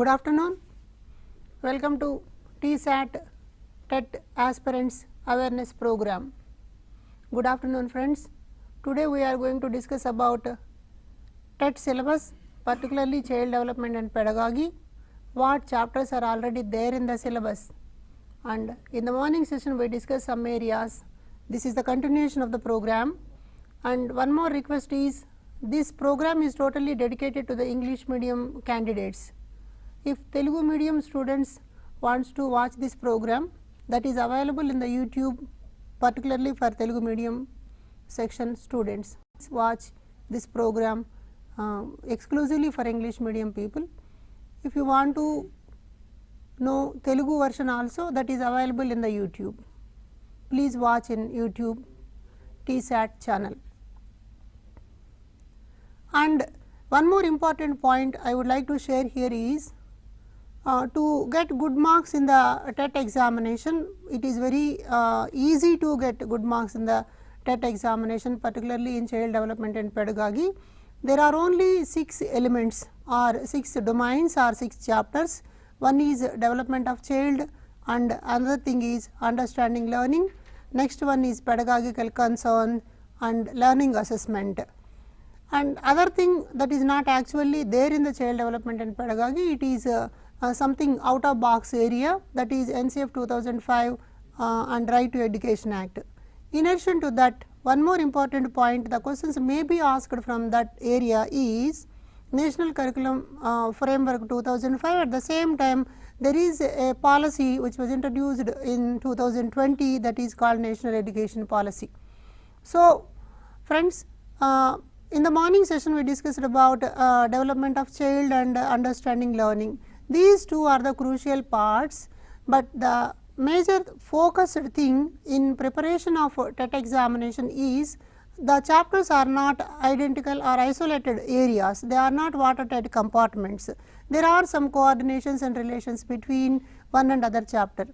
Good afternoon. Welcome to Tsat TET Aspirants Awareness Program. Good afternoon, friends. Today we are going to discuss about TET syllabus, particularly child development and pedagogy. What chapters are already there in the syllabus, and in the morning session we discuss some areas. This is the continuation of the program, and one more request is this program is totally dedicated to the English medium candidates. If Telugu medium students wants to watch this program, that is available in the YouTube, particularly for Telugu medium section students. Watch this program exclusively for English medium people. If you want to know Telugu version also, that is available in the YouTube. Please watch in YouTube TSAT channel. And one more important point I would like to share here is to get good marks in the TET examination. It is very easy to get good marks in the TET examination, particularly in child development and pedagogy. There are only 6 elements or 6 domains or 6 chapters. One is development of child, and another thing is understanding learning. Next one is pedagogical concern and learning assessment. And other thing that is not actually there in the child development and pedagogy, it is something out of box area, that is NCF 2005 and Right to Education Act. In addition to that, one more important point, the questions may be asked from that area is National Curriculum Framework 2005. At the same time, there is a policy which was introduced in 2020, that is called National Education Policy. So, friends, in the morning session we discussed about development of child and understanding learning. These two are the crucial parts, but the major focused thing in preparation of TET examination is the chapters are not identical or isolated areas, they are not watertight compartments. There are some coordinations and relations between one and other chapter.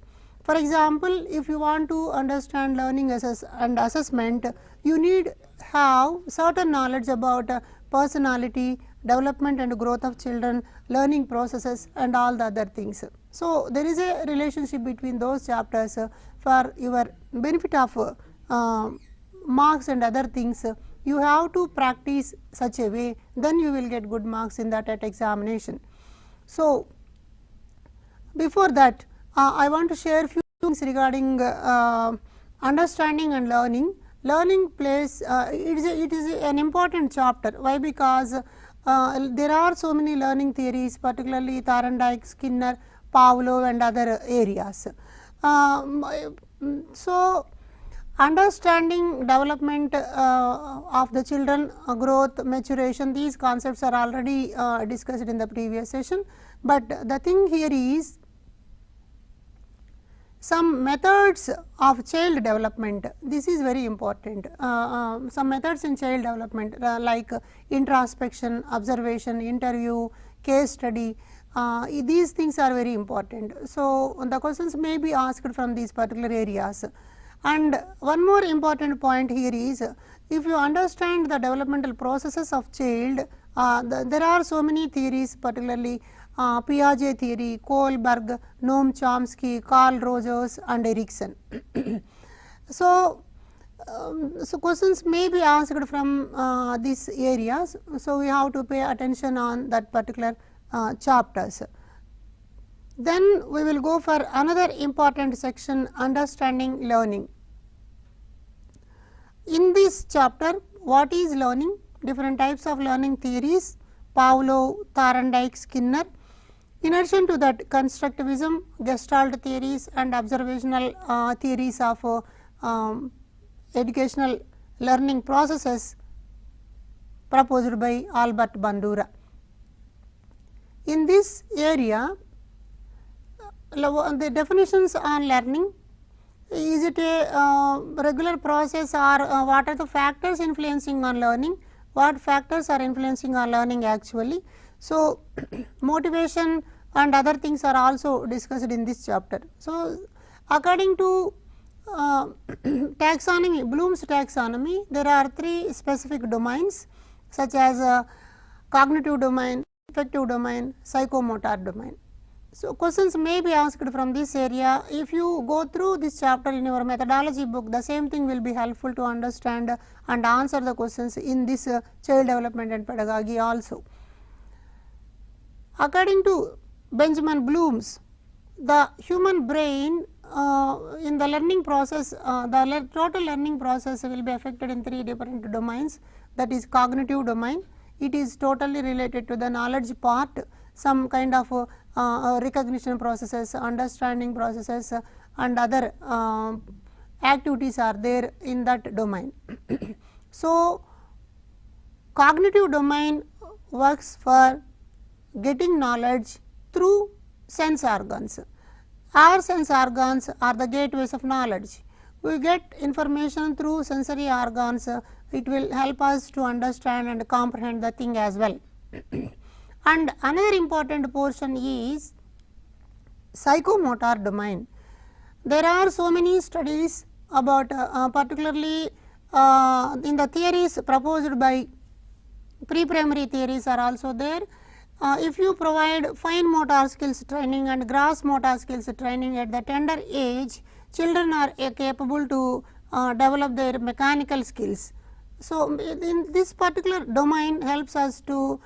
For example, if you want to understand learning and assessment, you need have certain knowledge about personality, development and growth of children, learning processes and all the other things. So, there is a relationship between those chapters for your benefit of marks and other things. You have to practice such a way, then you will get good marks in the TET examination. So, before that I want to share few things regarding understanding and learning. Learning plays it is an important chapter. Why? Because there are so many learning theories, particularly Thorndike, Skinner, Pavlov and other areas. So, understanding development of the children, growth, maturation, these concepts are already discussed in the previous session, but the thing here is some methods of child development. This is very important. Some methods in child development like introspection, observation, interview, case study, these things are very important. So, the questions may be asked from these particular areas. And one more important point here is, if you understand the developmental processes of child, there are so many theories, particularly Piaget theory, Kohlberg, Noam Chomsky, Carl Rogers and Erikson. So, questions may be asked from these areas. So, we have to pay attention on that particular chapters. Then we will go for another important section, understanding learning. In this chapter, what is learning? Different types of learning theories, Pavlov, Thorndike, Skinner. In addition to that, constructivism, Gestalt theories and observational theories of educational learning processes proposed by Albert Bandura. In this area, the definitions on learning, is it a regular process or what are the factors influencing on learning, what factors are influencing on learning actually. So, motivation and other things are also discussed in this chapter. So, according to taxonomy, Bloom's taxonomy, there are 3 specific domains such as cognitive domain, affective domain, psychomotor domain. So, questions may be asked from this area. If you go through this chapter in your methodology book, the same thing will be helpful to understand and answer the questions in this child development and pedagogy also. According to Benjamin Bloom's, the human brain in the learning process, the total learning process will be affected in 3 different domains, that is cognitive domain. It is totally related to the knowledge part, some kind of recognition processes, understanding processes and other activities are there in that domain. So, cognitive domain works for getting knowledge through sense organs. Our sense organs are the gateways of knowledge. We get information through sensory organs, it will help us to understand and comprehend the thing as well. And another important portion is psychomotor domain. There are so many studies about particularly in the theories proposed by pre-primary theories are also there. If you provide fine motor skills training and gross motor skills training at the tender age, children are capable to develop their mechanical skills. So, in this particular domain helps us to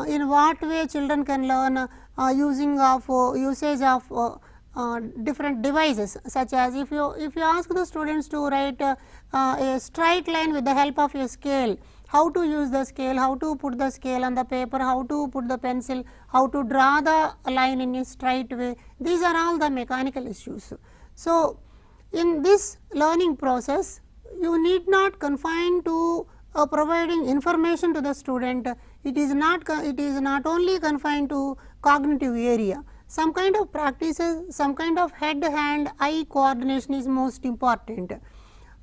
in what way children can learn using of usage of different devices, such as if you ask the students to write a straight line with the help of a scale, how to use the scale, how to put the scale on the paper, how to put the pencil, how to draw the line in a straight way, these are all the mechanical issues. So, in this learning process you need not confine to providing information to the student, it is not only confined to cognitive area, some kind of practices, some kind of head hand eye coordination is most important.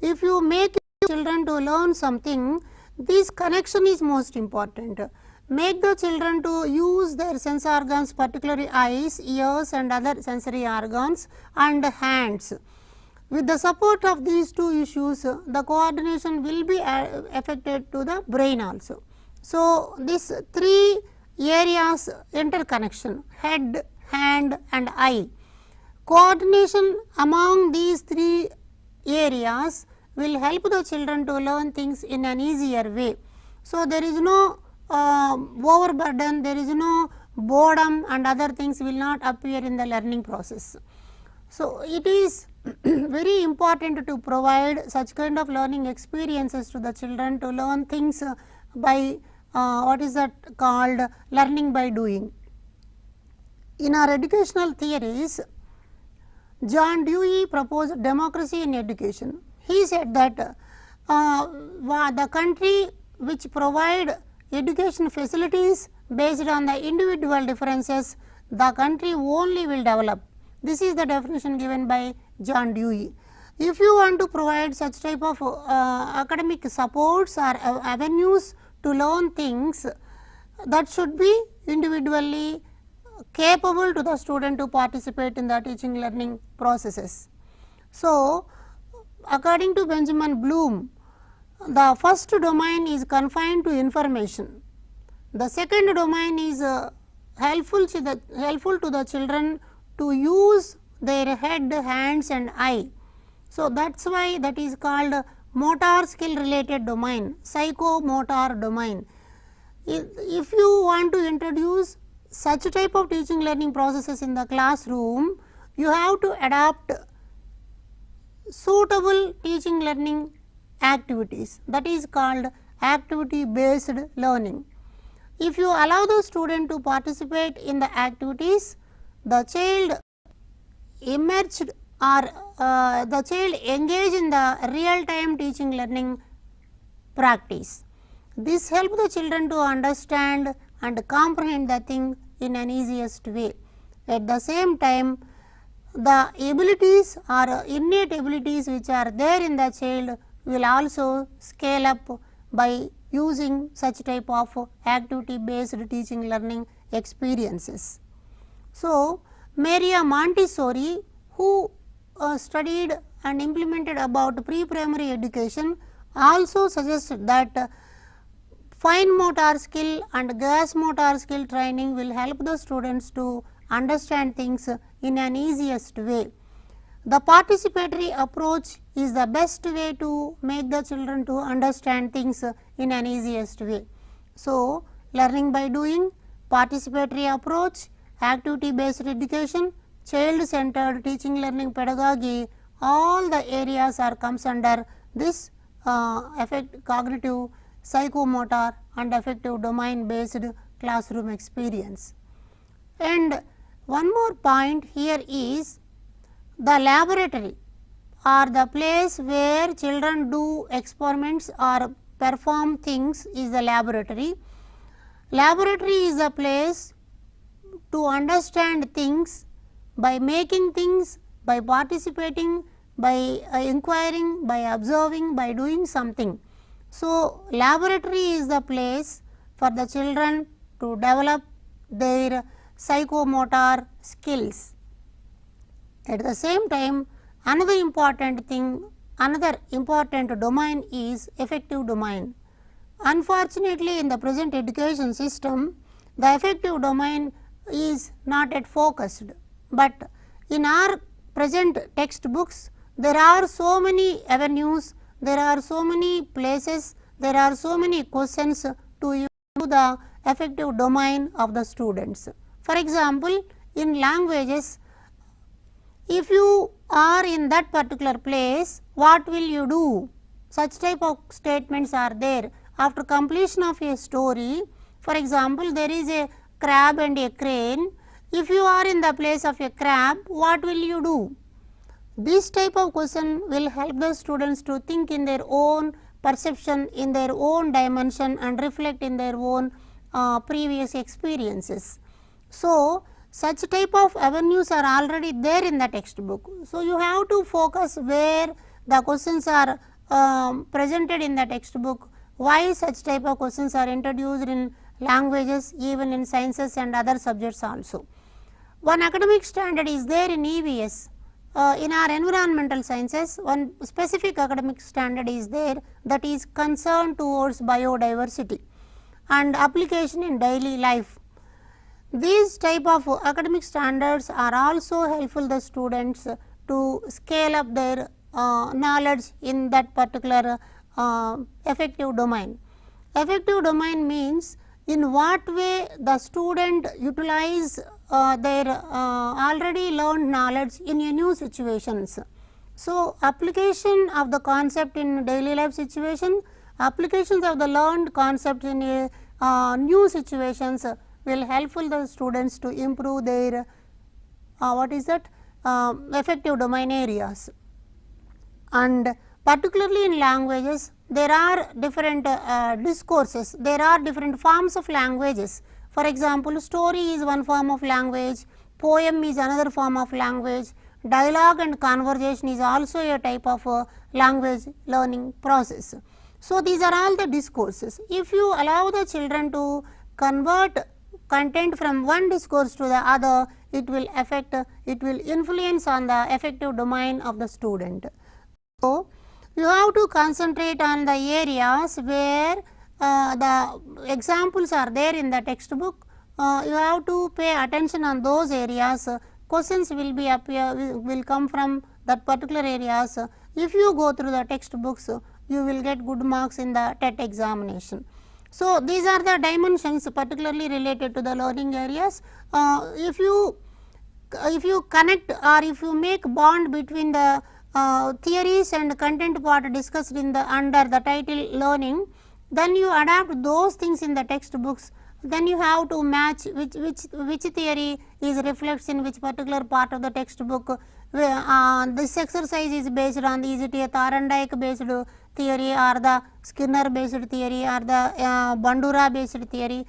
If you make children to learn something, this connection is most important. Make the children to use their sense organs, particularly eyes, ears and other sensory organs and hands. With the support of these two issues, the coordination will be affected to the brain also. So, these 3 areas interconnection, head, hand and eye, coordination among these 3 areas will help the children to learn things in an easier way. So, there is no overburden, there is no boredom and other things will not appear in the learning process. So, it is very important to provide such kind of learning experiences to the children to learn things by what is that called learning by doing. In our educational theories, John Dewey proposed democracy in education. He said that the country which provide education facilities based on the individual differences, the country only will develop. This is the definition given by John Dewey. If you want to provide such type of academic supports or avenues to learn things, that should be individually capable to the student to participate in the teaching learning processes. So, according to Benjamin Bloom, the first domain is confined to information. The second domain is helpful to the children to use their head, hands and eye. So, that is why that is called motor skill related domain, psychomotor domain. If you want to introduce such type of teaching learning processes in the classroom, you have to adopt suitable teaching learning activities, that is called activity based learning. If you allow the student to participate in the activities, the child emerged or the child engaged in the real time teaching learning practice. This helps the children to understand and comprehend the thing in an easiest way. At the same time, the abilities or innate abilities which are there in the child will also scale up by using such type of activity based teaching learning experiences. So, Maria Montessori, who studied and implemented about pre-primary education, also suggested that fine motor skill and gross motor skill training will help the students to understand things in an easiest way. The participatory approach is the best way to make the children to understand things in an easiest way. So, learning by doing, participatory approach, activity based education, child centered teaching learning pedagogy, all the areas are comes under this cognitive, psychomotor and affective domain based classroom experience. And one more point here is the laboratory or the place where children do experiments or perform things is the laboratory. Laboratory is a place to understand things by making things, by participating, by inquiring, by observing, by doing something. So, laboratory is the place for the children to develop their psychomotor skills. At the same time, another important thing, another important domain is affective domain. Unfortunately, in the present education system, the affective domain is not yet focused, but in our present textbooks, there are so many avenues, there are so many places, there are so many questions to improve the affective domain of the students. For example, in languages, if you are in that particular place, what will you do? Such type of statements are there. After completion of a story, for example, there is a crab and a crane. If you are in the place of a crab, what will you do? This type of question will help the students to think in their own perception, in their own dimension and reflect in their own previous experiences. So, such type of avenues are already there in the textbook. So, you have to focus where the questions are presented in the textbook, why such type of questions are introduced in languages, even in sciences and other subjects also. One academic standard is there in EVS. In our environmental sciences, one specific academic standard is there, that is concern towards biodiversity and application in daily life. These type of academic standards are also helpful the students to scale up their knowledge in that particular affective domain. Affective domain means in what way the student utilize their already learned knowledge in a new situations. So, application of the concept in daily life situation, applications of the learned concept in a new situations will helpful the students to improve their affective domain areas. And particularly in languages, there are different discourses, there are different forms of languages. For example, story is one form of language, poem is another form of language, dialogue and conversation is also a type of language learning process. So, these are all the discourses. If you allow the children to convert content from one discourse to the other, it will affect, it will influence on the affective domain of the student. So, you have to concentrate on the areas where the examples are there in the textbook. You have to pay attention on those areas. Questions will be will come from that particular areas. If you go through the textbooks, you will get good marks in the TET examination. So, these are the dimensions particularly related to the learning areas. If you connect or if you make bond between the theories and content part discussed in the under the title learning, then you adapt those things in the textbooks. Then you have to match which theory is reflects in which particular part of the textbook. This exercise is based on, is it a Thorndike based theory or the Skinner based theory or the Bandura based theory.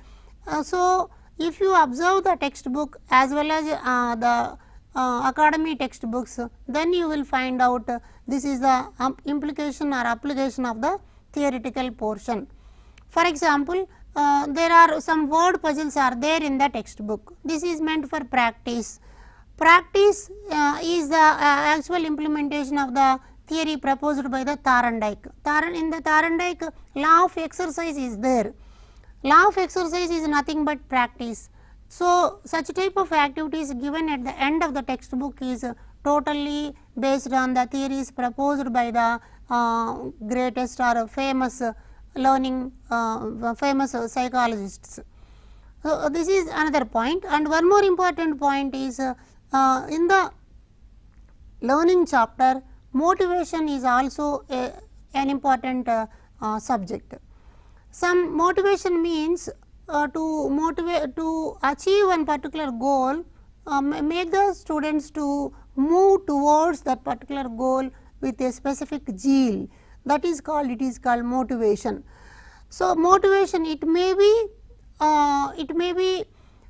So, if you observe the textbook as well as the academy textbooks, then you will find out this is the implication or application of the theoretical portion. For example, there are some word puzzles are there in the textbook. This is meant for practice. Practice is the actual implementation of the theory proposed by the Thorndike. In the Thorndike, law of exercise is there. Law of exercise is nothing but practice. So, such type of activities given at the end of the textbook is totally based on the theories proposed by the greatest or famous famous psychologists. So, this is another point, and one more important point is in the learning chapter, motivation is also an important subject. Some motivation means to achieve one particular goal, make the students to move towards that particular goal with a specific zeal, that is called, it is called motivation. So, motivation it may be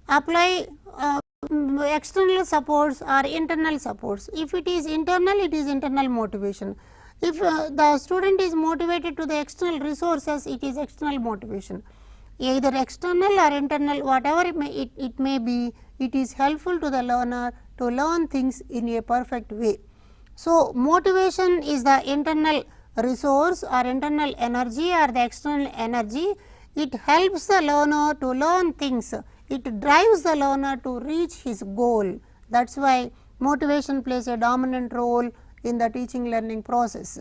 apply external supports or internal supports. If it is internal, it is internal motivation. If the student is motivated to the external resources, it is external motivation. Either external or internal, whatever it may be, it is helpful to the learner to learn things in a perfect way. So, motivation is the internal resource or internal energy or the external energy. It helps the learner to learn things, it drives the learner to reach his goal. That is why motivation plays a dominant role in the teaching learning process.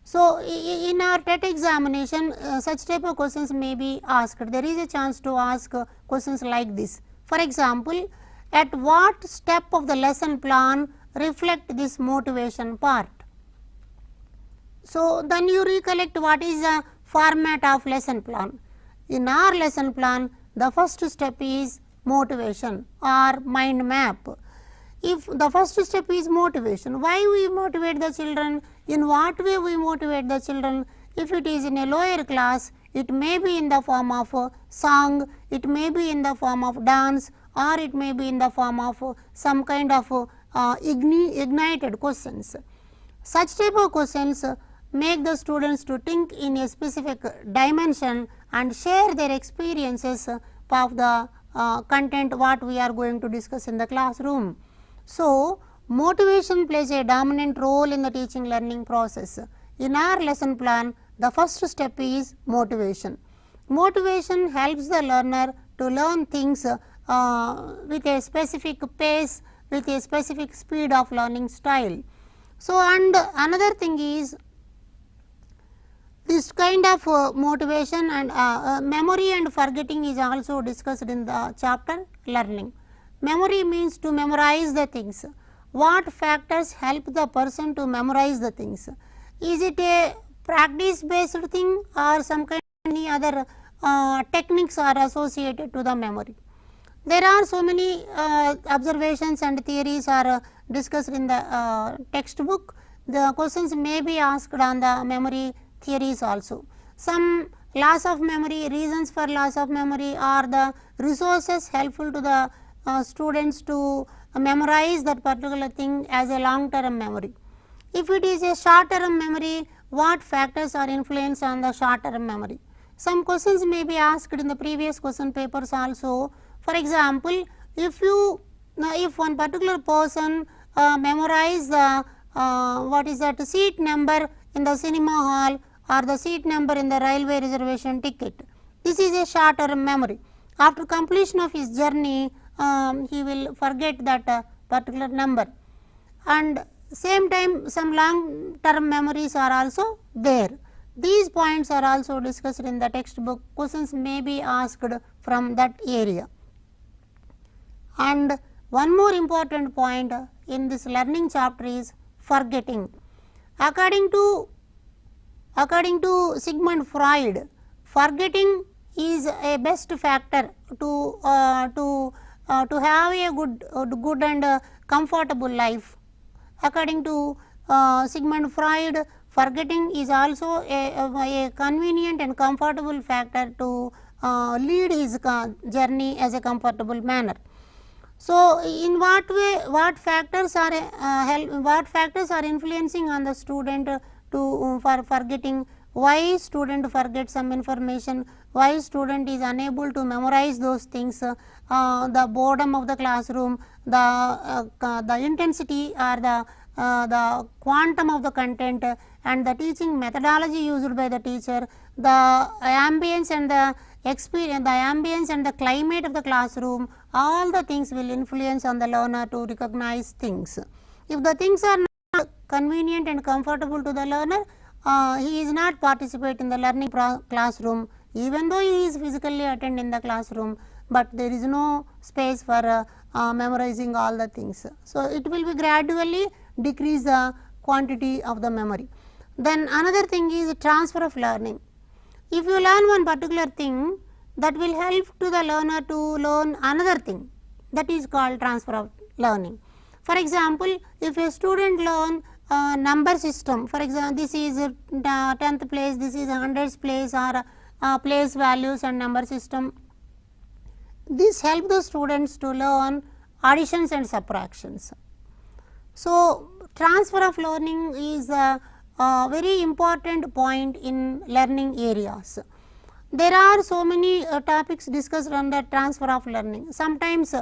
So, in our TET examination, such type of questions may be asked. There is a chance to ask questions like this. For example, at what step of the lesson plan reflect this motivation part? So, then you recollect what is the format of lesson plan. In our lesson plan, the first step is motivation or mind map. If the first step is motivation, why we motivate the children, in what way we motivate the children? If it is in a lower class, it may be in the form of song, it may be in the form of dance, or it may be in the form of some kind of ignited questions. Such type of questions make the students to think in a specific dimension and share their experiences of the content what we are going to discuss in the classroom. So, motivation plays a dominant role in the teaching learning process. In our lesson plan, the first step is motivation. Motivation helps the learner to learn things with a specific pace, with a specific speed of learning style. So, and another thing is this kind of motivation and memory and forgetting is also discussed in the chapter learning. Memory means to memorize the things. What factors help the person to memorize the things? Is it a practice based thing or some kind of any other techniques are associated to the memory? There are so many observations and theories are discussed in the textbook. The questions may be asked on the memory theories also. Some loss of memory, reasons for loss of memory, are the resources helpful to the students to memorize that particular thing as a long term memory. If it is a short term memory, what factors are influence on the short term memory? Some questions may be asked in the previous question papers also. For example, if one particular person memorize the what is that seat number in the cinema hall or the seat number in the railway reservation ticket, this is a short term memory. After completion of his journey, he will forget that particular number, and same time some long term memories are also there. These points are also discussed in the textbook. Questions may be asked from that area. And one more important point in this learning chapter is forgetting. According to Sigmund Freud, forgetting is a best factor to have a good and comfortable life. According to Sigmund Freud, forgetting is also a convenient and comfortable factor to lead his journey as a comfortable manner. So, in what way, what factors are influencing on the student to for forgetting? Why student forget some information? Why student is unable to memorize those things? The boredom of the classroom, the intensity or the quantum of the content, and the teaching methodology used by the teacher, the ambience and the experience, the ambience and the climate of the classroom, all the things will influence on the learner to recognize things. If the things are not convenient and comfortable to the learner, he is not participate in the learning classroom, even though he is physically attending the classroom, but there is no space for memorizing all the things. So, it will be gradually decrease the quantity of the memory. Then another thing is transfer of learning. If you learn one particular thing, that will help to the learner to learn another thing, that is called transfer of learning. For example, if a student learn number system, for example, this is 10th place, this is 100th place, or place values and number system, this help the students to learn additions and subtractions. So, transfer of learning is a very important point in learning areas. There are so many topics discussed under transfer of learning. Sometimes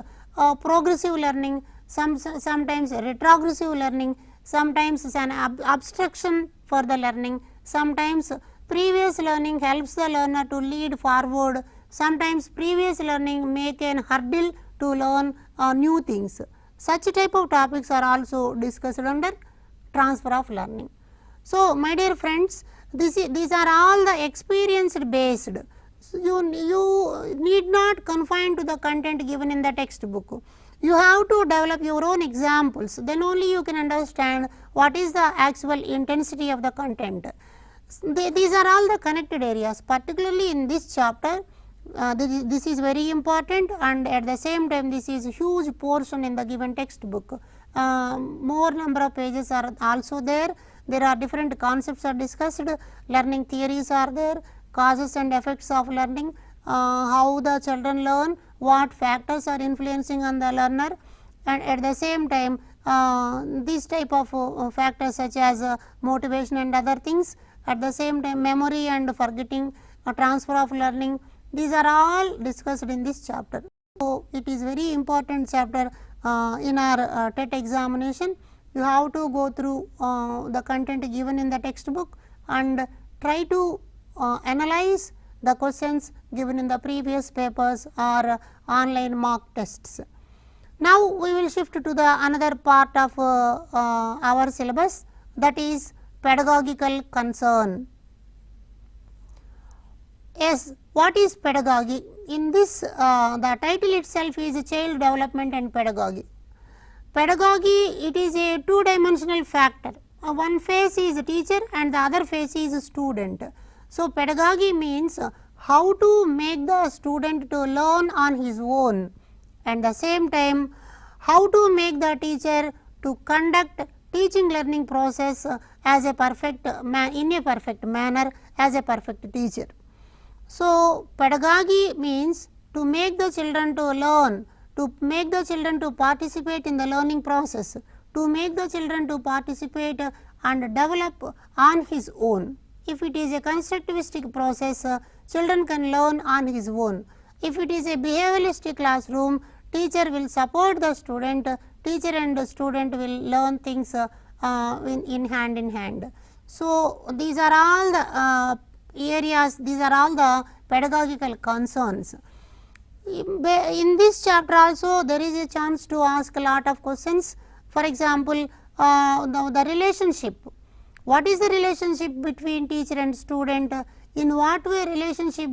progressive learning, sometimes retrogressive learning, sometimes it is an obstruction for the learning, sometimes previous learning helps the learner to lead forward, sometimes previous learning make an hurdle to learn new things. Such type of topics are also discussed under transfer of learning. So, my dear friends, these are all the experience based. So, you need not confine to the content given in the textbook. You have to develop your own examples, then only you can understand what is the actual intensity of the content. These are all the connected areas, particularly in this chapter. This is very important, and at the same time this is a huge portion in the given textbook. More number of pages are also there. There are different concepts are discussed, learning theories are there, causes and effects of learning, how the children learn, what factors are influencing on the learner, and at the same time these type of factors such as motivation and other things, at the same time memory and forgetting, transfer of learning, these are all discussed in this chapter. So, it is very important chapter in our TET examination. You have to go through the content given in the textbook and try to analyze the questions given in the previous papers or online mock tests. Now, we will shift to the another part of our syllabus, that is pedagogical concern. Yes, what is pedagogy? In this the title itself is child development and pedagogy. Pedagogy, it is a two-dimensional factor. One face is teacher and the other face is student. So, pedagogy means how to make the student to learn on his own, and the same time how to make the teacher to conduct teaching learning process as a perfect in a perfect manner as a perfect teacher. So, pedagogy means to make the children to learn, to make the children to participate in the learning process, to make the children to participate and develop on his own. If it is a constructivistic process, children can learn on his own. If it is a behavioralistic classroom, teacher will support the student, teacher and the student will learn things in hand. So, these are all the areas, these are all the pedagogical concerns. In this chapter also there is a chance to ask a lot of questions. For example, the relationship. What is the relationship between teacher and student? In what way relationship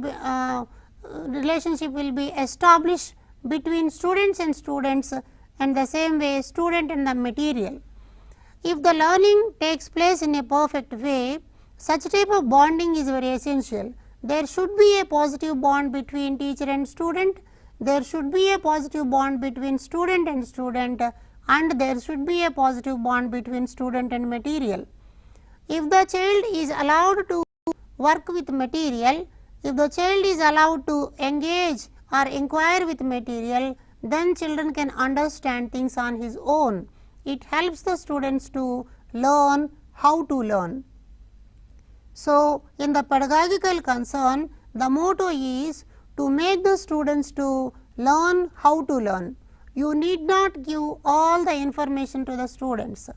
will be established between students and students, and the same way student and the material. If the learning takes place in a perfect way, such type of bonding is very essential. There should be a positive bond between teacher and student, there should be a positive bond between student and student, and there should be a positive bond between student and material. If the child is allowed to work with material, if the child is allowed to engage or inquire with material, then children can understand things on his own. It helps the students to learn how to learn. So, in the pedagogical concern, the motto is to make the students to learn how to learn. You need not give all the information to the students.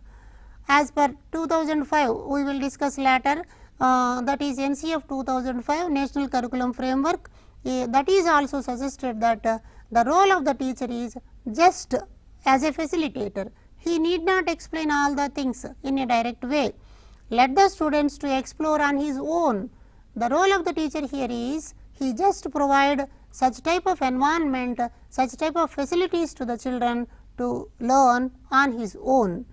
As per 2005, we will discuss later, that is NCF 2005 National Curriculum Framework. That is also suggested that the role of the teacher is just as a facilitator. He need not explain all the things in a direct way. Let the students to explore on his own. The role of the teacher here is he just provide such type of environment, such type of facilities to the children to learn on his own.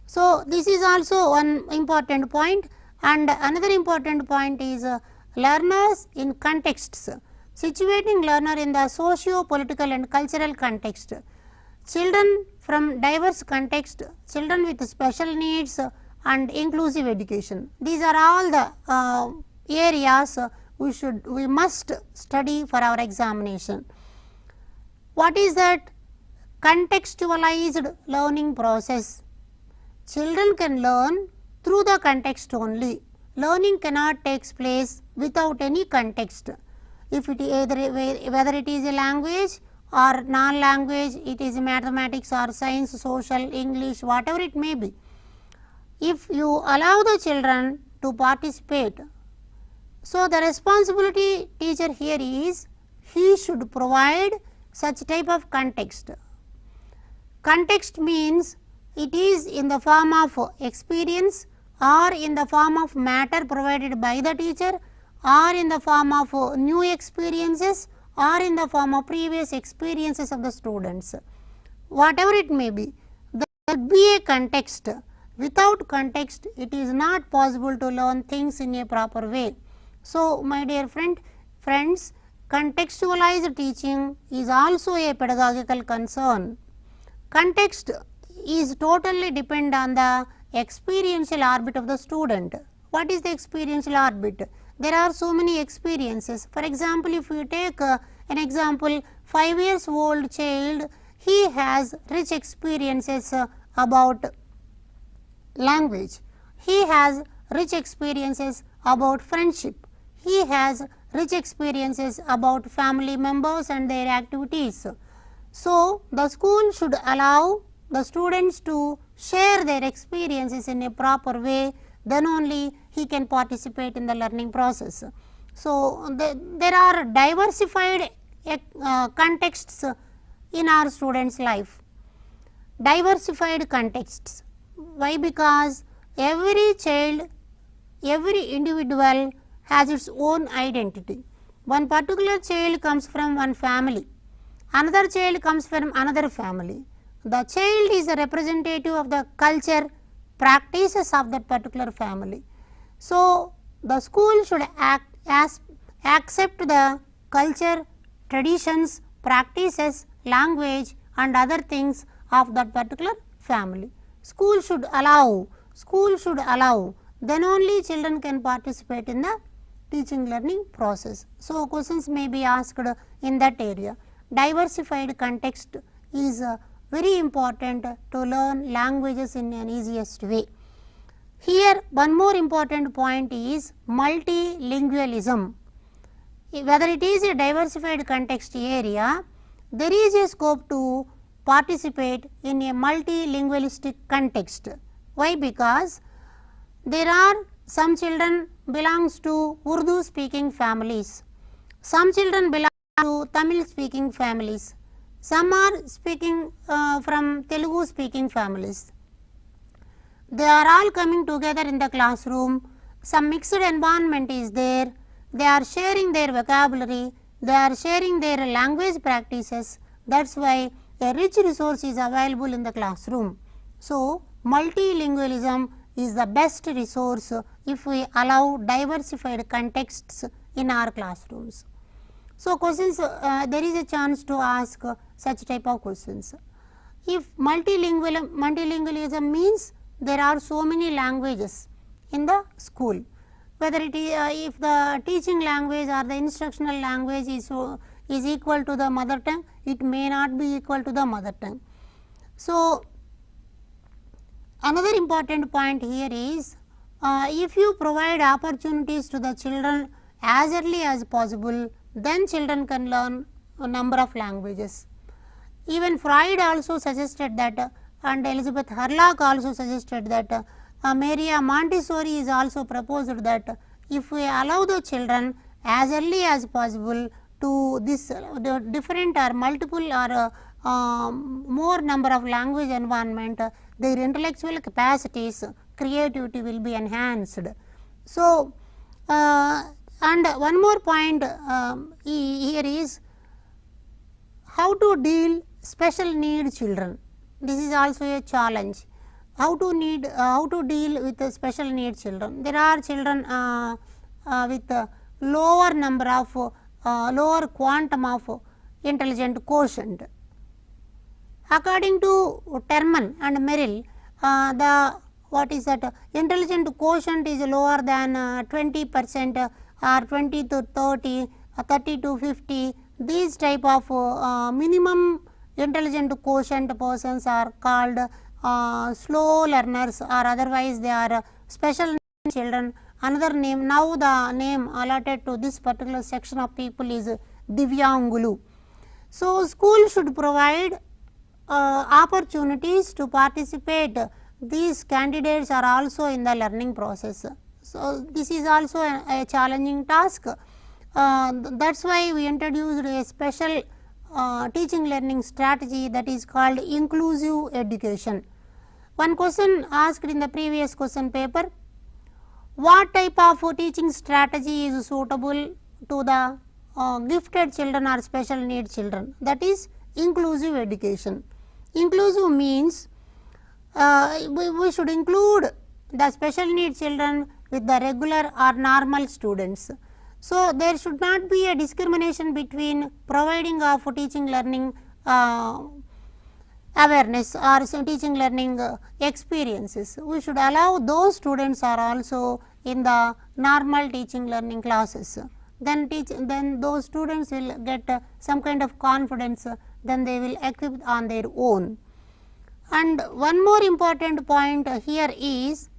So, this is also one important point, and another important point is learners in contexts, situating learner in the socio-political and cultural context. Children from diverse context, children with special needs and inclusive education. These are all the areas we must study for our examination. What is that? Contextualized learning process. Children can learn through the context only. Learning cannot take place without any context. If it whether it is a language or non-language, it is mathematics or science, social, English, whatever it may be. If you allow the children to participate, so the responsibility teacher here is he should provide such type of context. Context means it is in the form of experience or in the form of matter provided by the teacher or in the form of new experiences or in the form of previous experiences of the students. Whatever it may be, there should be a context. Without context, it is not possible to learn things in a proper way. So, my dear friends, contextualized teaching is also a pedagogical concern. Context is totally depend on the experiential orbit of the student. What is the experiential orbit? There are so many experiences. For example, if you take an example, 5 years old child, he has rich experiences about language, he has rich experiences about friendship, he has rich experiences about family members and their activities. So, the school should allow the students to share their experiences in a proper way, then only he can participate in the learning process. So, there are diversified contexts in our students' life, diversified contexts. Why? Because every child, every individual has its own identity. One particular child comes from one family, another child comes from another family. The child is a representative of the culture, practices of that particular family. So, the school should accept the culture, traditions, practices, language and other things of that particular family. School should allow, then only children can participate in the teaching learning process. So, questions may be asked in that area. Diversified context is very important to learn languages in an easiest way. Here one more important point is multilingualism. Whether it is a diversified context area, there is a scope to participate in a multilingualistic context. Why? Because there are some children belongs to Urdu speaking families, some children belong to Tamil speaking families, some are speaking from Telugu speaking families. They are all coming together in the classroom, some mixed environment is there, they are sharing their vocabulary, they are sharing their language practices, that is why a rich resource is available in the classroom. So, multilingualism is the best resource if we allow diversified contexts in our classrooms. So, questions there is a chance to ask such type of questions. If multilingualism means there are so many languages in the school, whether it is if the teaching language or the instructional language is equal to the mother tongue, it may not be equal to the mother tongue. So, another important point here is if you provide opportunities to the children as early as possible, then children can learn a number of languages. Even Freud also suggested that, and Elizabeth Hurlock also suggested that Maria Montessori is also proposed that if we allow the children as early as possible to this different or multiple or more number of language environment, their intellectual capacities, creativity will be enhanced. So, and one more point here is how to deal special need children. This is also a challenge. How to deal with the special need children. There are children with lower number of lower quantum of intelligent quotient. According to Terman and Merrill, the what is that intelligent quotient is lower than 20% or 20 to 30, 30 to 50. These type of minimum intelligent quotient persons are called slow learners, or otherwise they are special children. Another name, now the name allotted to this particular section of people is Divyangulu. So, school should provide opportunities to participate. These candidates are also in the learning process. So, this is also a challenging task. That is why we introduced a special teaching learning strategy, that is called inclusive education. One question asked in the previous question paper: what type of teaching strategy is suitable to the gifted children or special need children? That is inclusive education. Inclusive means we should include the special need children with the regular or normal students. So, there should not be a discrimination between providing of teaching learning awareness or teaching learning experiences. We should allow those students are also in the normal teaching learning classes. Then those students will get some kind of confidence, then they will equip on their own. And one more important point here is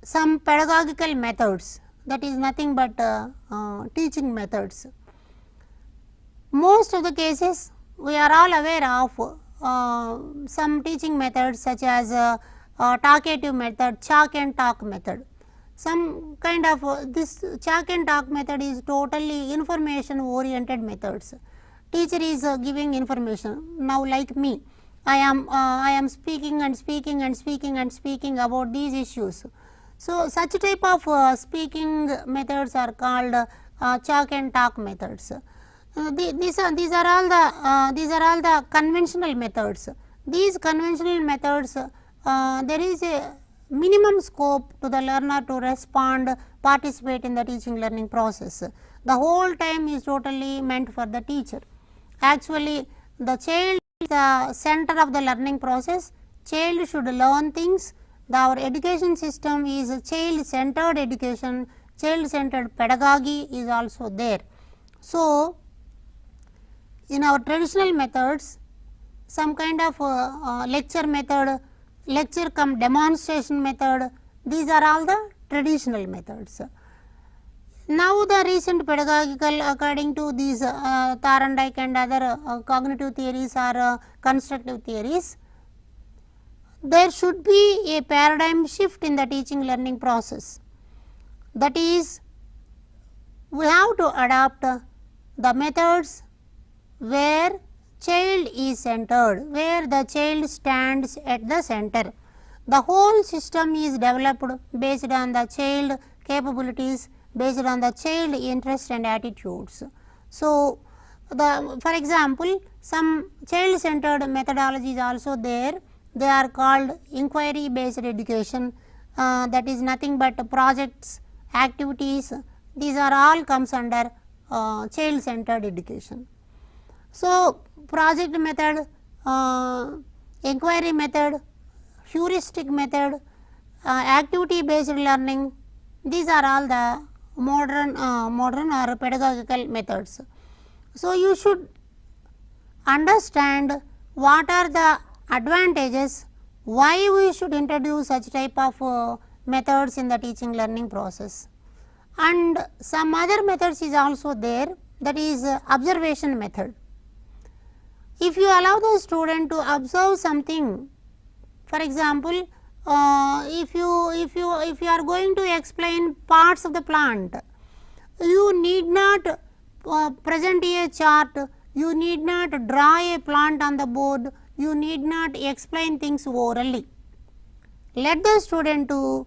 some pedagogical methods, that is nothing but teaching methods. Most of the cases we are all aware of some teaching methods such as talkative method, chalk and talk method. Some kind of this chalk and talk method is totally information oriented methods. Teacher is giving information. Now, like me, I am speaking and speaking and speaking and speaking about these issues. So, such type of speaking methods are called chalk and talk methods. These are all the conventional methods. These conventional methods, there is a minimum scope to the learner to respond, participate in the teaching learning process. The whole time is totally meant for the teacher. Actually, the child is the center of the learning process. Child should learn things. Our education system is a child centered education, child centered pedagogy is also there. So, in our traditional methods, some kind of lecture method, lecture cum demonstration method, these are all the traditional methods. Now, the recent pedagogical, according to these Thorndike and other cognitive theories or constructive theories, there should be a paradigm shift in the teaching learning process. That is, we have to adopt the methods where child is centered, where the child stands at the center. The whole system is developed based on the child capabilities, based on the child interest and attitudes. So, for example, some child centered methodology is also there. They are called inquiry based education, that is nothing but projects, activities, these are all comes under child centered education. So, project method, inquiry method, heuristic method, activity based learning, these are all the modern or pedagogical methods. So, you should understand what are the advantages, why we should introduce such type of methods in the teaching learning process. And some other methods is also there, that is observation method. If you allow the student to observe something, for example, if you are going to explain parts of the plant, you need not present a chart, you need not draw a plant on the board, you need not explain things orally. Let the student to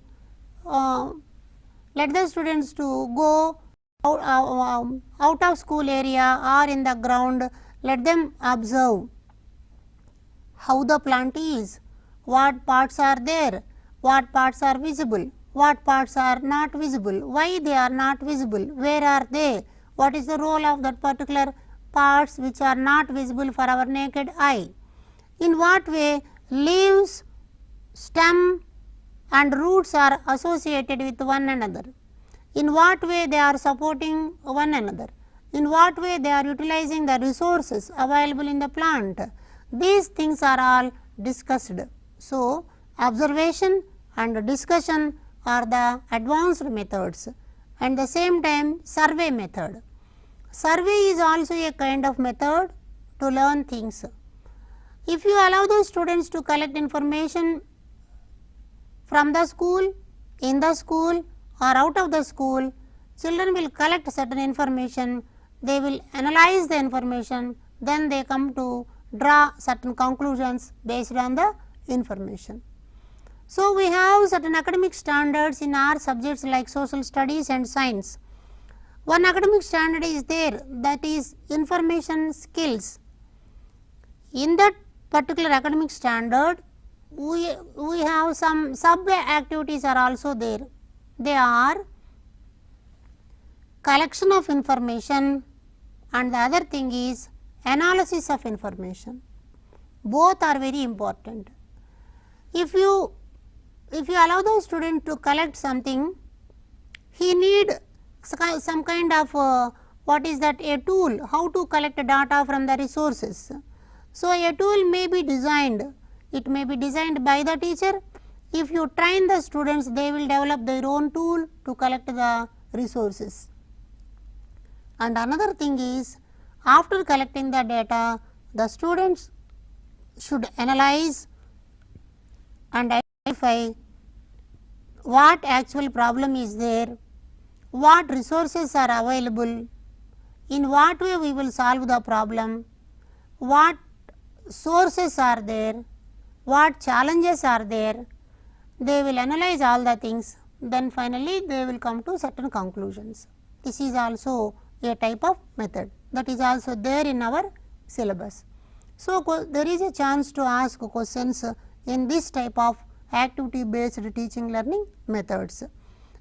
let the students to go out of school area or in the ground, let them observe how the plant is, what parts are there, what parts are visible, what parts are not visible, why they are not visible, where are they, what is the role of that particular parts which are not visible for our naked eye, in what way leaves, stem and roots are associated with one another, in what way they are supporting one another, in what way they are utilizing the resources available in the plant. These things are all discussed. So, observation and discussion are the advanced methods, and the same time survey method. Survey is also a kind of method to learn things. If you allow the students to collect information from the school, in the school or out of the school, children will collect certain information, they will analyze the information, then they come to draw certain conclusions based on the information. So, we have certain academic standards in our subjects like social studies and science. One academic standard is there, that is information skills. In that particular academic standard, we have some sub activities are also there. They are collection of information and the other thing is analysis of information. Both are very important. If you allow the student to collect something, he need some kind of what is that, a tool, how to collect data from the resources. So, a tool may be designed, it may be designed by the teacher. If you train the students, they will develop their own tool to collect the resources. And another thing is, after collecting the data, the students should analyze and identify what actual problem is there, what resources are available, in what way we will solve the problem, what sources are there, what challenges are there. They will analyze all the things, then finally they will come to certain conclusions. This is also a type of method that is also there in our syllabus. So, there is a chance to ask questions in this type of activity based teaching learning methods.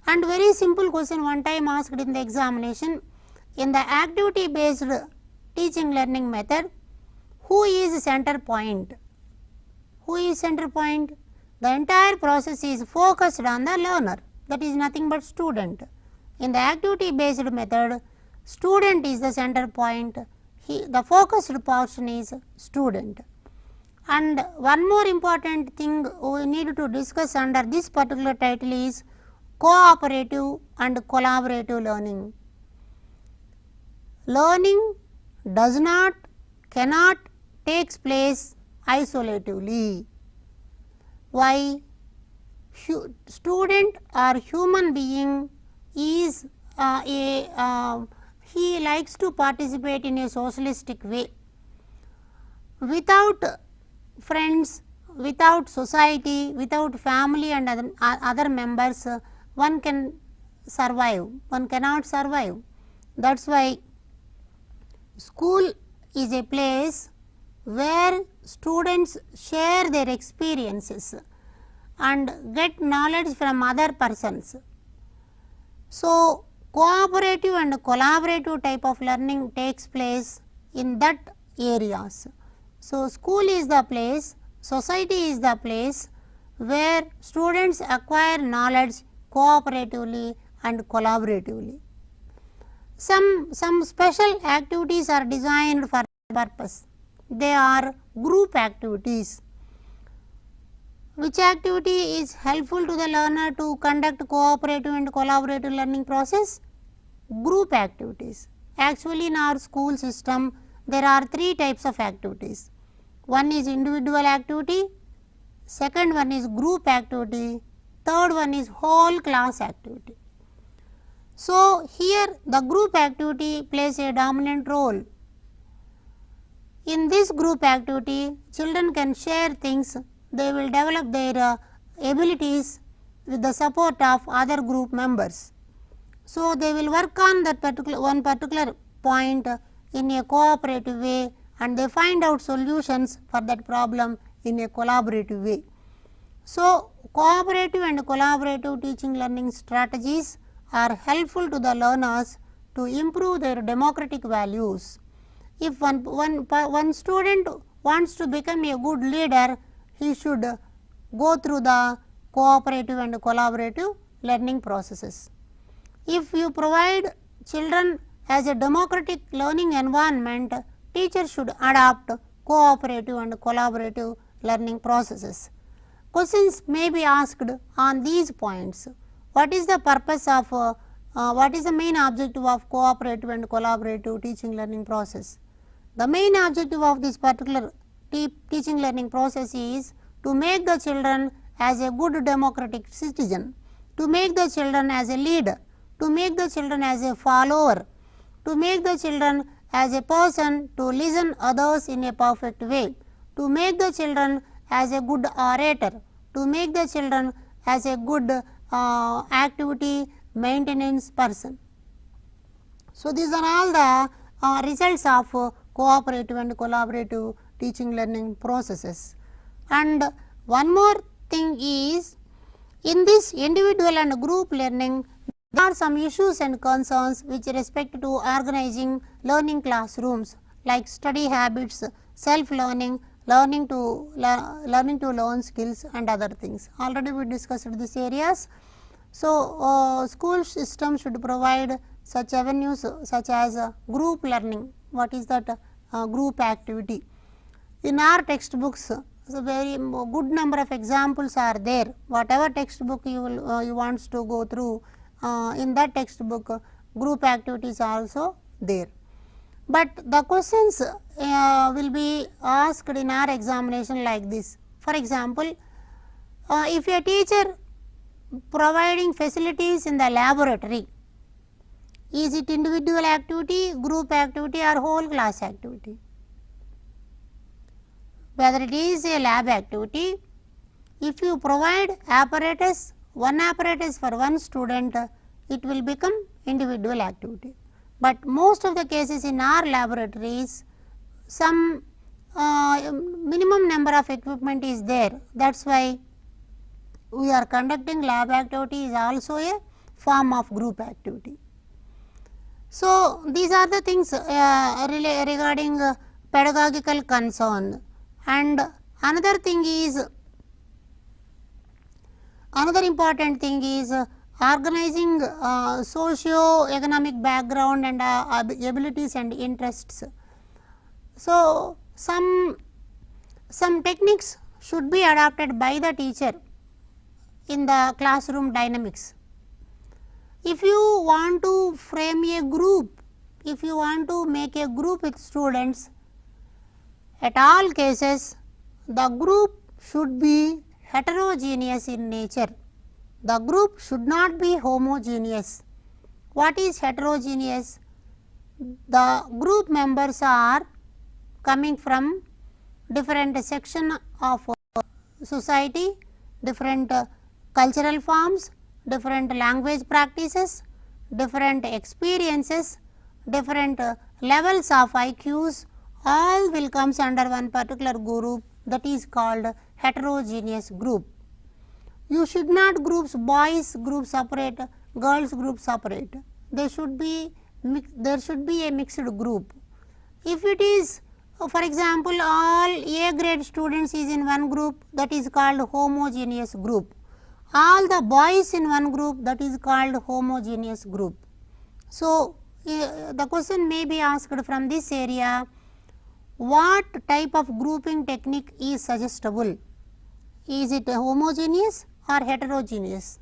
And very simple question one time asked in the examination, in the activity based teaching learning method, who is center point? Who is center point? The entire process is focused on the learner, that is nothing but student. In the activity based method, student is the center point, the focused portion is student. And one more important thing we need to discuss under this particular title is cooperative and collaborative learning. Learning does not, cannot takes place isolatively. Why? Student or human being is he likes to participate in a socialistic way. Without friends, without society, without family and other members, one can survive, one cannot survive. That is why school is a place where students share their experiences and get knowledge from other persons. So, cooperative and collaborative type of learning takes place in that areas. So, school is the place, society is the place where students acquire knowledge cooperatively and collaboratively. Some special activities are designed for that purpose. They are group activities. Which activity is helpful to the learner to conduct cooperative and collaborative learning process? Group activities. Actually, in our school system, there are three types of activities. One is individual activity, second one is group activity, third one is whole class activity. So, here the group activity plays a dominant role. In this group activity, children can share things, they will develop their abilities with the support of other group members. So, they will work on that particular point in a cooperative way, and they find out solutions for that problem in a collaborative way. So, cooperative and collaborative teaching learning strategies are helpful to the learners to improve their democratic values. If one student wants to become a good leader, he should go through the cooperative and collaborative learning processes. If you provide children as a democratic learning environment, teachers should adopt cooperative and collaborative learning processes. Questions may be asked on these points. What is the purpose of, what is the main objective of cooperative and collaborative teaching learning process? The main objective of this particular teaching learning process is to make the children as a good democratic citizen, to make the children as a leader, to make the children as a follower, to make the children as a person to listen others in a perfect way, to make the children as a good orator, to make the children as a good activity maintenance person. So, these are all the results of cooperative and collaborative teaching learning processes. And one more thing is, in this individual and group learning, there are some issues and concerns with respect to organizing learning classrooms, like study habits, self learning, learning to learn skills and other things. Already we discussed these areas. So, school system should provide such avenues such as group learning. What is that? Group activity. In our textbooks, so very good number of examples are there. Whatever textbook you wants to go through, in that textbook group activities are also there. But the questions will be asked in our examination like this. For example, if a teacher providing facilities in the laboratory, is it individual activity, group activity or whole class activity? Whether it is a lab activity, if you provide apparatus, one apparatus for one student, it will become individual activity. But most of the cases in our laboratories, some minimum number of equipment is there. That is why we are conducting lab activity is also a form of group activity. So, these are the things regarding pedagogical concern. And another thing is, another important thing is organizing socio-economic background and abilities and interests. So, some techniques should be adopted by the teacher in the classroom dynamics. If you want to frame a group, if you want to make a group with students, at all cases the group should be heterogeneous in nature. The group should not be homogeneous. What is heterogeneous? The group members are coming from different section of society, different cultural forms, different language practices, different experiences, different levels of IQs, all will comes under one particular group, that is called heterogeneous group. You should not groups boys group separate, girls group separate. There should be a mixed group. If it is, for example, all A grade students is in one group, that is called homogeneous group. All the boys in one group, that is called homogeneous group. So, the question may be asked from this area, what type of grouping technique is suggestible? Is it homogeneous or heterogeneous?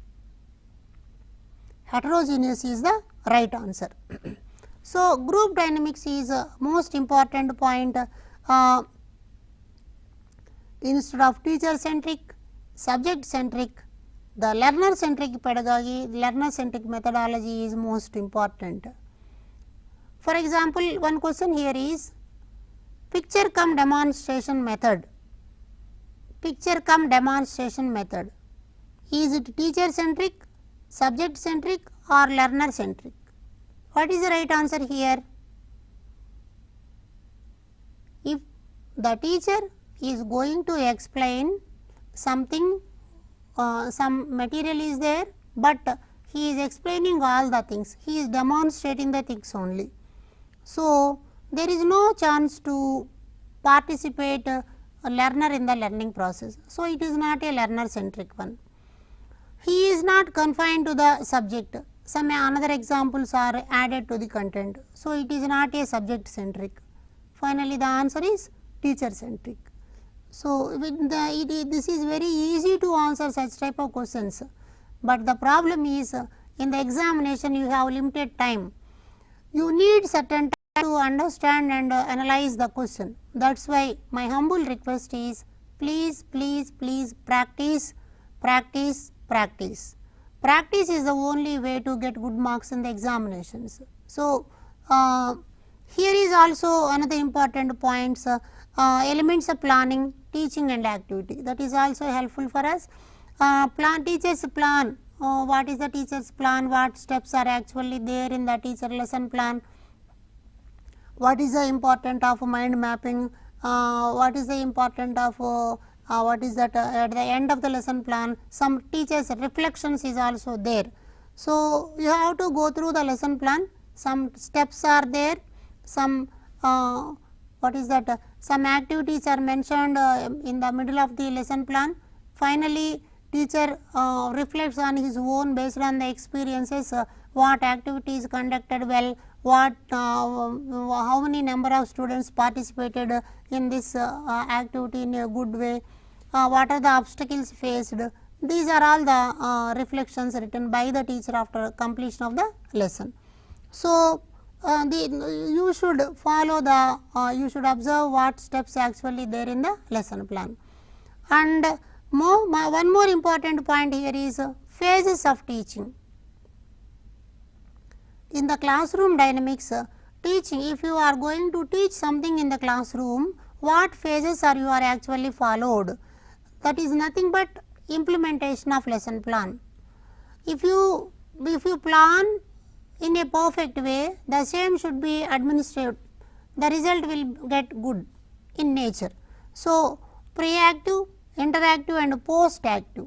Heterogeneous is the right answer. So, group dynamics is a most important point. Instead of teacher centric, subject centric, the learner centric pedagogy, learner centric methodology is most important. For example, one question here is picture cum demonstration method. Picture cum demonstration method. Is it teacher centric, subject centric or learner centric? What is the right answer here? If the teacher is going to explain something, some material is there, but he is explaining all the things, he is demonstrating the things only. So, there is no chance to participate a learner in the learning process. So, it is not a learner centric one. He is not confined to the subject, some another examples are added to the content. So, it is not a subject centric. Finally, the answer is teacher centric. So, this is very easy to answer such type of questions, but the problem is in the examination you have limited time. You need certain time to understand and analyze the question. That is why my humble request is please practice, practice, practice. Practice is the only way to get good marks in the examinations. So, here is also another important points, elements of planning, teaching and activity, that is also helpful for us. Teacher's plan, what is the teacher's plan, what steps are actually there in the teacher lesson plan, what is the importance of mind mapping, what is the importance of what is that at the end of the lesson plan, some teachers reflections is also there. So, you have to go through the lesson plan, some steps are there, some what is that some activities are mentioned in the middle of the lesson plan. Finally, teacher reflects on his own based on the experiences, what activities conducted well, what how many number of students participated in this activity in a good way, what are the obstacles faced. These are all the reflections written by the teacher after completion of the lesson. So, you should follow the you should observe what steps actually there in the lesson plan. And one more important point here is phases of teaching. In the classroom dynamics, teaching, if you are going to teach something in the classroom, what phases are you are actually followed? That is nothing but implementation of lesson plan. If you plan in a perfect way, the same should be administered, the result will get good in nature. So, pre-active, interactive and post-active.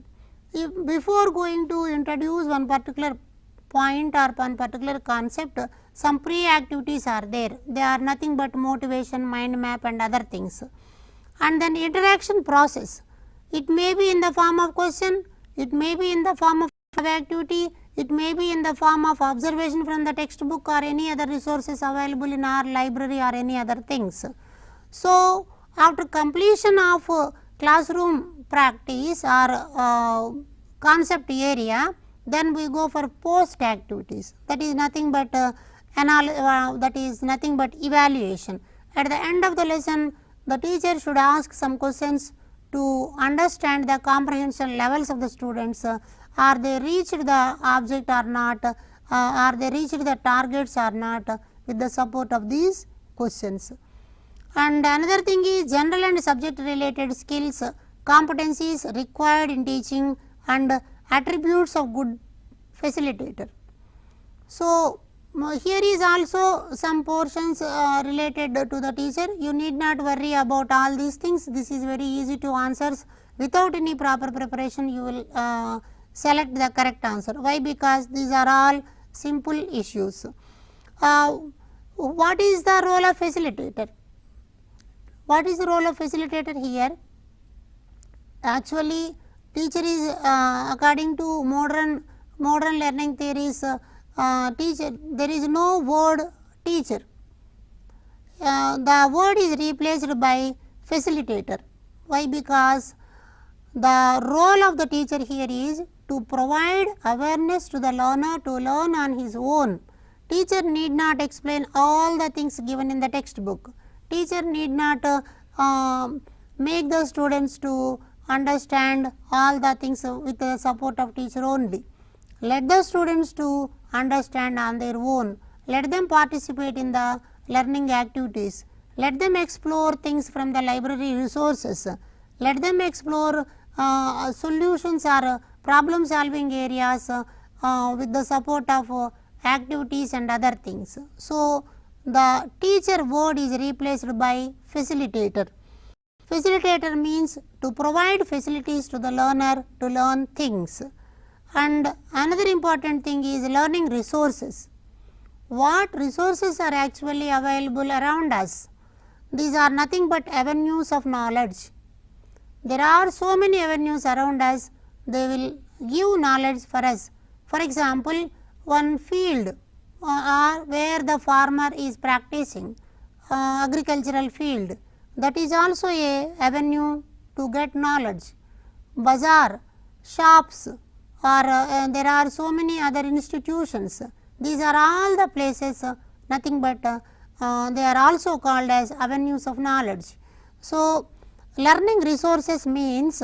Before going to introduce one particular point or one particular concept, some pre-activities are there, they are nothing but motivation, mind map and other things. And then interaction process, it may be in the form of question, it may be in the form of activity, it may be in the form of observation from the textbook or any other resources available in our library or any other things. So, after completion of classroom practice or concept area, then we go for post activities, that is nothing but that is nothing but evaluation. At the end of the lesson, the teacher should ask some questions to understand the comprehension levels of the students. Are they reached the object or not, are they reached the targets or not, with the support of these questions. And another thing is general and subject related skills, competencies required in teaching and attributes of good facilitator. So, here is also some portions related to the teacher. You need not worry about all these things, this is very easy to answer. Without any proper preparation, you will select the correct answer. Why? Because these are all simple issues. What is the role of facilitator? What is the role of facilitator here? Actually, teacher is according to modern learning theories, teacher, there is no word teacher, the word is replaced by facilitator. Why? Because the role of the teacher here is to provide awareness to the learner to learn on his own. Teacher need not explain all the things given in the textbook. Teacher need not make the students to understand all the things with the support of teacher only. Let the students to understand on their own. Let them participate in the learning activities. Let them explore things from the library resources. Let them explore solutions or problem solving areas with the support of activities and other things. So, the teacher word is replaced by facilitator. Facilitator means to provide facilities to the learner to learn things. And another important thing is learning resources. What resources are actually available around us? These are nothing but avenues of knowledge. There are so many avenues around us, they will give knowledge for us. For example, one field where the farmer is practicing agricultural field, that is also a avenue to get knowledge. Bazaar, shops, or there are so many other institutions. These are all the places, nothing but they are also called as avenues of knowledge. So, learning resources means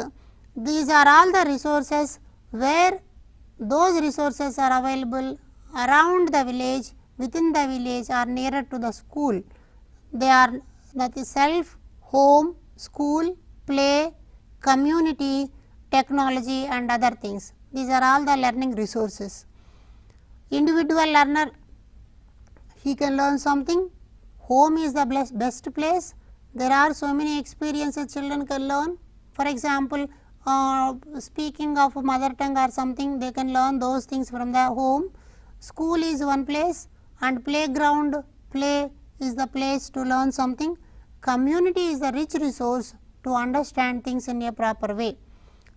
these are all the resources where those resources are available around the village, within the village or nearer to the school. They are that is self, home, school, play, community, technology and other things. These are all the learning resources. Individual learner, he can learn something. Home is the best place. There are so many experiences children can learn. For example, speaking of mother tongue or something, they can learn those things from the home. School is one place and playground, play is the place to learn something. Community is the rich resource to understand things in a proper way.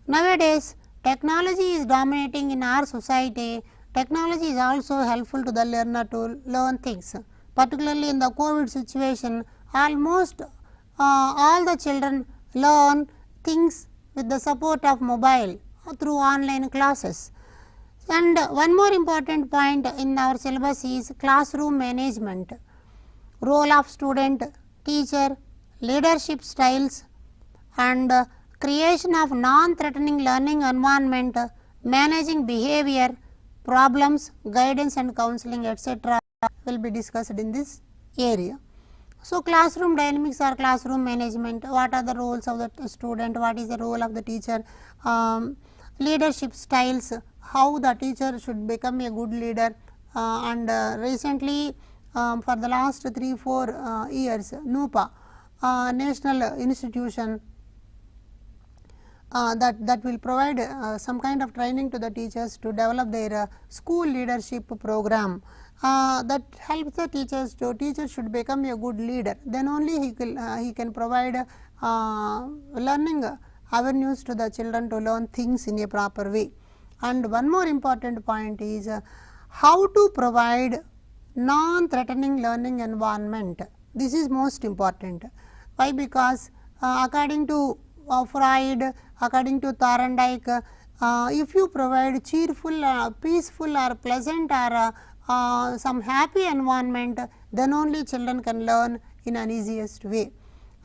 Nowadays, technology is dominating in our society. Technology is also helpful to the learner to learn things. Particularly in the COVID situation, almost all the children learn things with the support of mobile through online classes. And one more important point in our syllabus is classroom management, role of student, teacher, leadership styles and creation of non-threatening learning environment, managing behavior, problems, guidance and counseling etc. will be discussed in this area. So, classroom dynamics or classroom management, what are the roles of the student, what is the role of the teacher, leadership styles, how the teacher should become a good leader and recently for the last 3-4 years NUPA national institution that will provide some kind of training to the teachers to develop their school leadership program that helps the teachers to should become a good leader, then only he can provide learning avenues to the children to learn things in a proper way. And one more important point is how to provide non-threatening learning environment. This is most important. Why? Because according to Freud, according to Thorndike, if you provide cheerful, peaceful or pleasant or some happy environment, then only children can learn in an easiest way.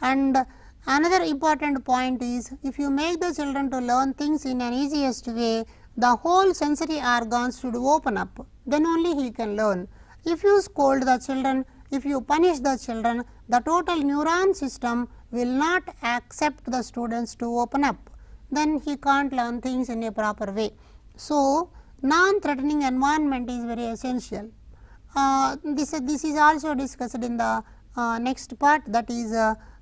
And another important point is if you make the children to learn things in an easiest way, the whole sensory organs should open up, then only he can learn. If you scold the children, if you punish the children, the total neuron system will not accept the students to open up, then he can't learn things in a proper way. So, non-threatening environment is very essential. This is also discussed in the next part, that is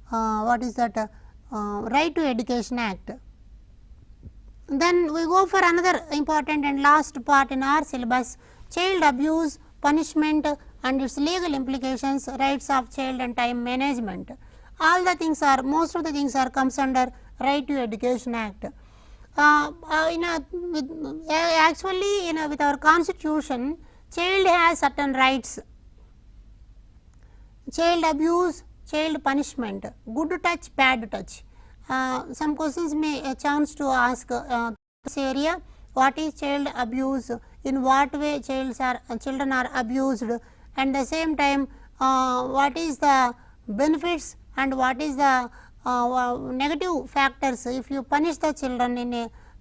what is that Right to Education Act. Then we go for another important and last part in our syllabus, child abuse, punishment and its legal implications, rights of child and time management. All the things are, most of the things are comes under Right to Education Act. Actually, with our constitution, child has certain rights, child abuse, child punishment, good touch, bad touch. Some questions may chance to ask this area, what is child abuse, in what way children are abused, and the same time what is the benefits and what is the negative factors if you punish the children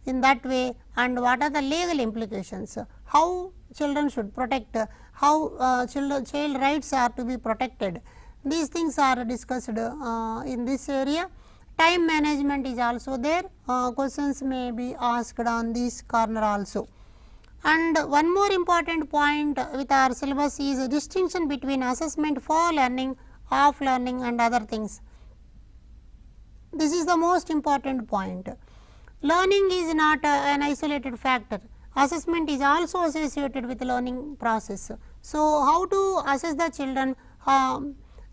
in that way, and what are the legal implications, how children should protect, how child rights are to be protected. These things are discussed in this area. Time management is also there, questions may be asked on this corner also. And one more important point with our syllabus is a distinction between assessment for learning, of learning and other things. This is the most important point. Learning is not an isolated factor. Assessment is also associated with learning process. So, how to assess the children?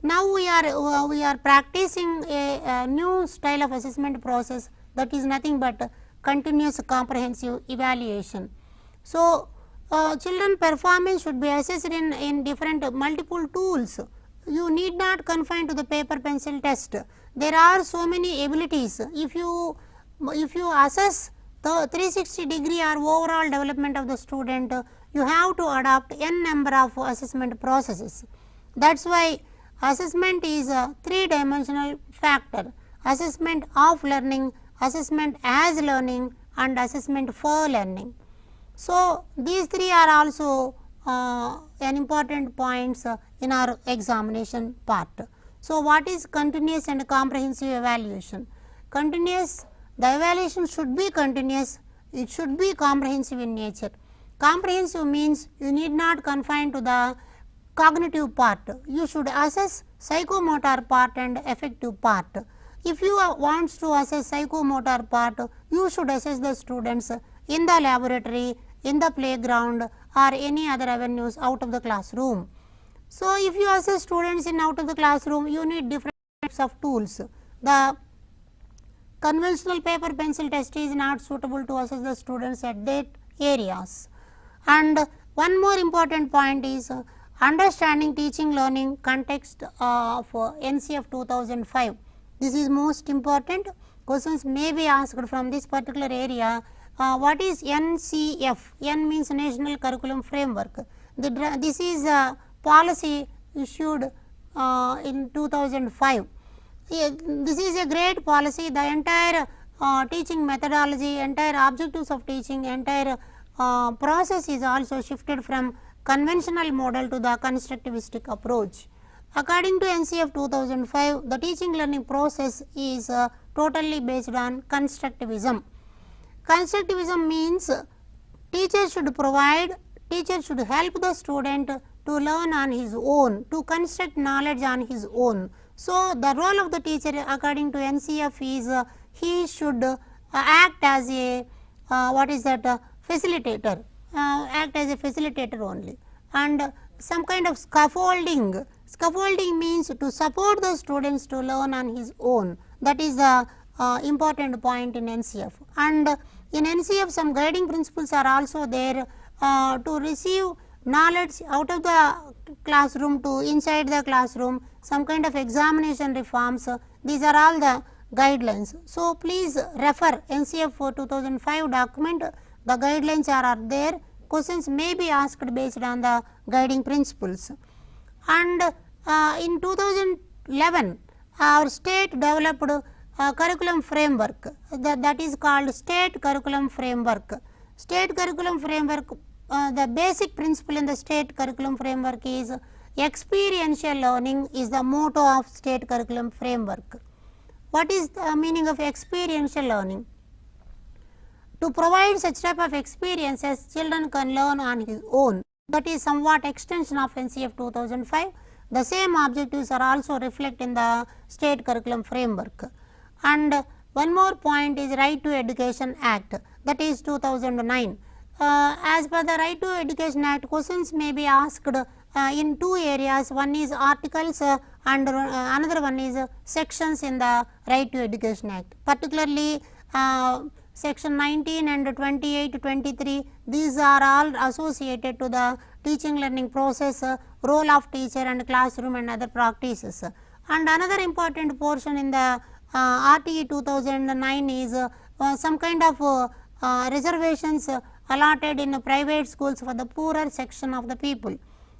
Now we are practicing a new style of assessment process, that is nothing but continuous comprehensive evaluation. So, children performance should be assessed in different multiple tools. You need not confine to the paper pencil test. There are so many abilities. If you assess the 360-degree or overall development of the student, you have to adopt n number of assessment processes. That is why assessment is a 3-dimensional factor: assessment of learning, assessment as learning and assessment for learning. So, these three are also an important points in our examination part. So, what is continuous and comprehensive evaluation? Continuous, the evaluation should be continuous, it should be comprehensive in nature. Comprehensive means you need not confine to the cognitive part, you should assess psychomotor part and affective part. If you want to assess psychomotor part, you should assess the students in the laboratory, in the playground or any other avenues out of the classroom. So, if you assess students in out of the classroom, you need different types of tools. The conventional paper pencil test is not suitable to assess the students at that areas. And one more important point is understanding teaching learning context of NCF 2005. This is most important. Questions may be asked from this particular area. What is NCF? N means National Curriculum Framework. This is a policy issued in 2005. This is a great policy. The entire teaching methodology, entire objectives of teaching, entire process is also shifted from conventional model to the constructivistic approach. According to NCF 2005, the teaching learning process is totally based on constructivism. Constructivism means teacher should provide, teacher should help the student to learn on his own, to construct knowledge on his own. So, the role of the teacher according to NCF is he should act as a facilitator, act as a facilitator only, and some kind of scaffolding. Scaffolding means to support the students to learn on his own, that is the important point in NCF. And in NCF some guiding principles are also there to receive knowledge out of the classroom to inside the classroom, some kind of examination reforms, these are all the guidelines. So, please refer NCF for 2005 document, the guidelines are there, questions may be asked based on the guiding principles. And in 2011 our state developed curriculum framework, that is called state curriculum framework. State curriculum framework, the basic principle in the state curriculum framework is experiential learning is the motto of state curriculum framework. What is the meaning of experiential learning? To provide such type of experiences, children can learn on his own, that is somewhat extension of NCF 2005. The same objectives are also reflected in the state curriculum framework. And one more point is Right to Education Act, that is 2009. As per the Right to Education Act, questions may be asked in two areas, one is articles and another one is sections in the Right to Education Act. Particularly section 19 and 28 to 23, these are all associated to the teaching learning process, role of teacher and classroom and other practices. And another important portion in the RTE 2009 is some kind of reservations allotted in private schools for the poorer section of the people.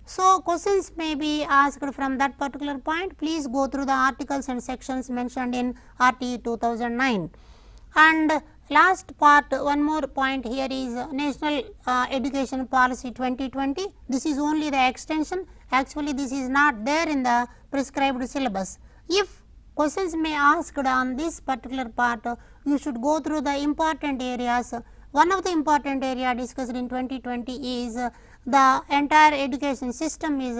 So, questions may be asked from that particular point. Please go through the articles and sections mentioned in RTE 2009. And last part, one more point here is National Education Policy 2020. This is only the extension. Actually, this is not there in the prescribed syllabus. If questions may asked on this particular part, you should go through the important areas. One of the important area discussed in 2020 is the entire education system is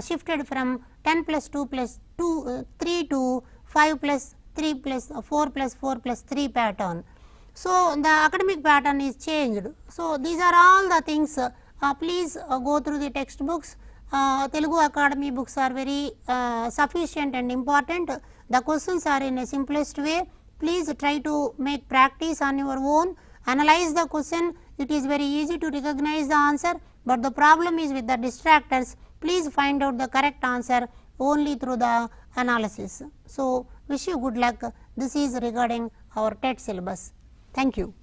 shifted from 10 plus 2 plus 3 to 5 plus 3 plus 4 plus 4 plus 3 pattern. So, the academic pattern is changed. So, these are all the things. Please go through the textbooks. Telugu Academy books are very sufficient and important. The questions are in a simplest way. Please try to make practice on your own. Analyze the question. It is very easy to recognize the answer, but the problem is with the distractors. Please find out the correct answer only through the analysis. So, wish you good luck. This is regarding our TET syllabus. Thank you.